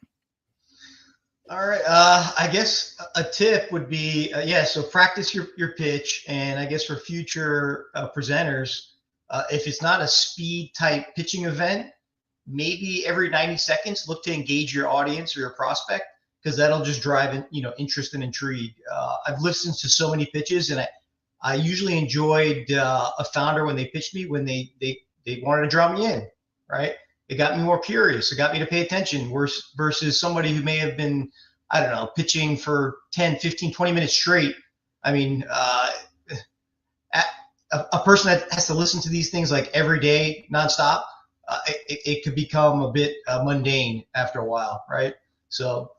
All right. I guess a tip would be, so practice your pitch. And I guess for future presenters, if it's not a speed type pitching event, maybe every 90 seconds, look to engage your audience or your prospect, because that'll just drive interest and intrigue. I've listened to so many pitches, and I usually enjoyed a founder when they pitched me, when they wanted to draw me in, right? It got me more curious. It got me to pay attention versus somebody who may have been, I don't know, pitching for 10, 15, 20 minutes straight. I mean, a person that has to listen to these things like every day, nonstop, it could become a bit mundane after a while, right? So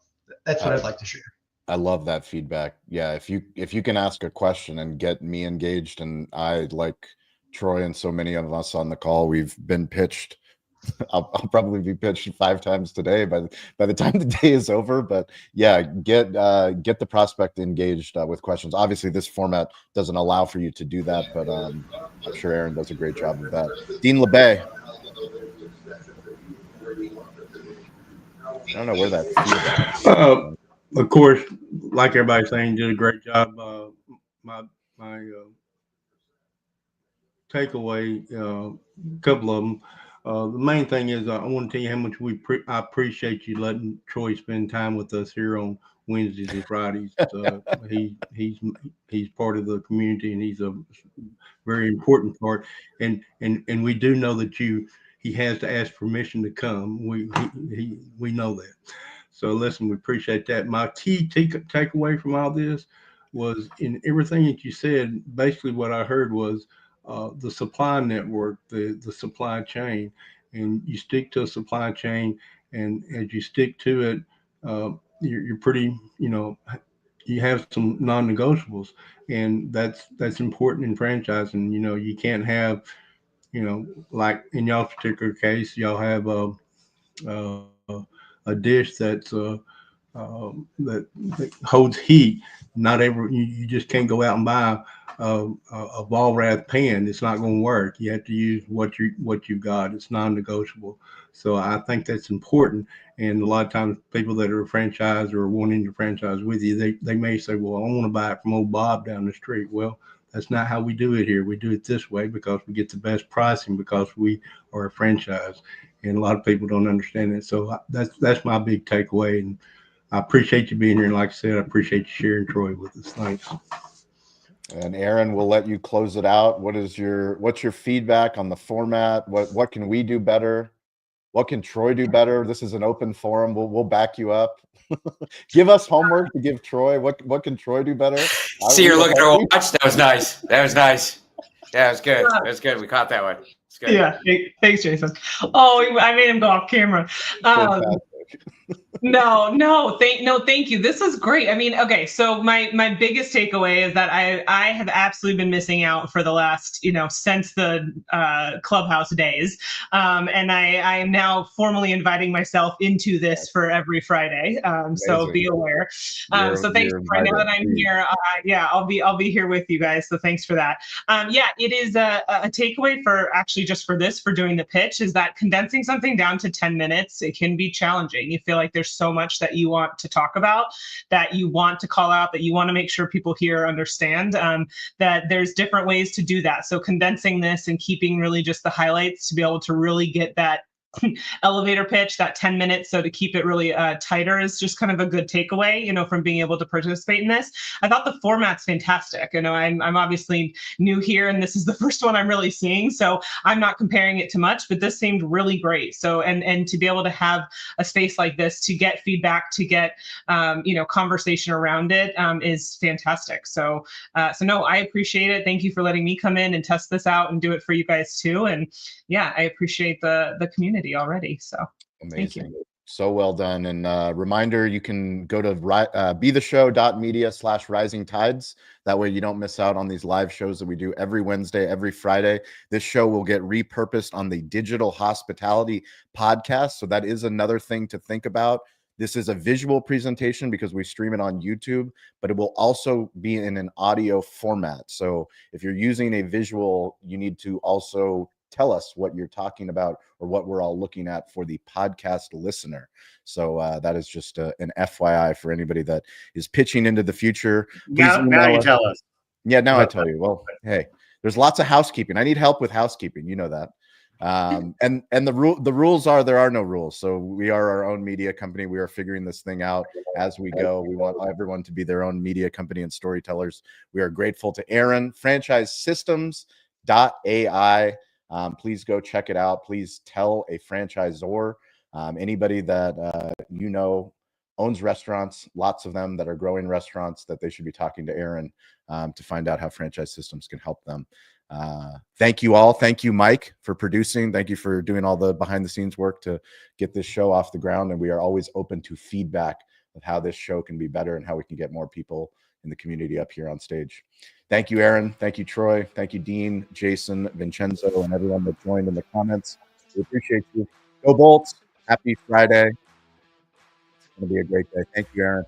that's what I'd like to share. I love that feedback. Yeah, if you can ask a question and get me engaged, and I, like Troy and so many of us on the call, we've been pitched. I'll probably be pitched 5 times today by the time the day is over. But yeah, get the prospect engaged with questions. Obviously, this format doesn't allow for you to do that, but I'm sure Erin does a great job of that. Dean LeBay. I don't know where that. Of course, like everybody's saying, did a great job. My takeaway, a couple of them. The main thing is I want to tell you how much I appreciate you letting Troy spend time with us here on Wednesdays and Fridays. He's part of the community, and he's a very important part. And we do know that he has to ask permission to come. We know that. So listen, we appreciate that. My key takeaway from all this was, in everything that you said, basically what I heard was the supply network, the supply chain, and you stick to a supply chain, and as you stick to it, you're pretty, you have some non-negotiables, and that's important in franchising. You can't have, like in y'all's particular case, y'all have a dish that's that holds heat. Not you just can't go out and buy a ball wrap pan. It's not going to work. You have to use what you got. It's non-negotiable. So I think that's important. And a lot of times people that are franchised or wanting to franchise with you, they may say, well, I want to buy it from old Bob down the street. Well, that's not how we do it here. We do it this way because we get the best pricing, because we are a franchise. And a lot of people don't understand it. So that's my big takeaway. And I appreciate you being here. And like I said, I appreciate you sharing Troy with us. Thanks. And Erin, we'll let you close it out. What's your feedback on the format? What can we do better? What can Troy do better? This is an open forum. We'll back you up. Give us homework to give Troy. What can Troy do better? See, you're looking at our watch. That was nice. That was nice. That was good. That was good. We caught that one. It's good. Yeah. Thanks, Jason. Oh, I made him go off camera. Thank you. This is great. I mean, okay, so my biggest takeaway is that I have absolutely been missing out for the last, since the Clubhouse days. And I am now formally inviting myself into this for every Friday. So be aware. So thanks for now that I'm here. I'll be here with you guys. So thanks for that. It is a takeaway for actually just for doing the pitch is that condensing something down to 10 minutes, it can be challenging. You feel like there's so much that you want to talk about, that you want to call out, that you want to make sure people here understand, that there's different ways to do that. So condensing this and keeping really just the highlights to be able to really get that elevator pitch, that 10 minutes. So to keep it really tighter is just kind of a good takeaway, from being able to participate in this. I thought the format's fantastic. I'm obviously new here and this is the first one I'm really seeing. So I'm not comparing it to much, but this seemed really great. So, and to be able to have a space like this to get feedback, to get, conversation around it is fantastic. So no, I appreciate it. Thank you for letting me come in and test this out and do it for you guys too. And yeah, I appreciate the community already. So amazing. Thank you. So well done. And reminder, you can go to betheshow.media/rising tides. That way you don't miss out on these live shows that we do every Wednesday, every Friday. This show will get repurposed on the Digital Hospitality podcast. So that is another thing to think about. This is a visual presentation because we stream it on YouTube, but it will also be in an audio format. So if you're using a visual, you need to also tell us what you're talking about or what we're all looking at for the podcast listener. So that is just an FYI for anybody that is pitching into the future. Now you tell us. Yeah, now I tell you. Well, hey, there's lots of housekeeping. I need help with housekeeping. You know that. And the rules are there are no rules. So we are our own media company. We are figuring this thing out as we go. We want everyone to be their own media company and storytellers. We are grateful to Erin, franchisesystems.ai. Please go check it out. Please tell a franchisor, anybody that owns restaurants, lots of them that are growing restaurants, that they should be talking to Erin to find out how franchise systems can help them. Thank you all. Thank you, Mike, for producing. Thank you for doing all the behind the scenes work to get this show off the ground. And we are always open to feedback of how this show can be better and how we can get more people in the community up here on stage. Thank you, Erin. Thank you, Troy. Thank you, Dean, Jason, Vincenzo, and everyone that joined in the comments. We appreciate you. Go Bolts. Happy Friday. It's going to be a great day. Thank you, Erin.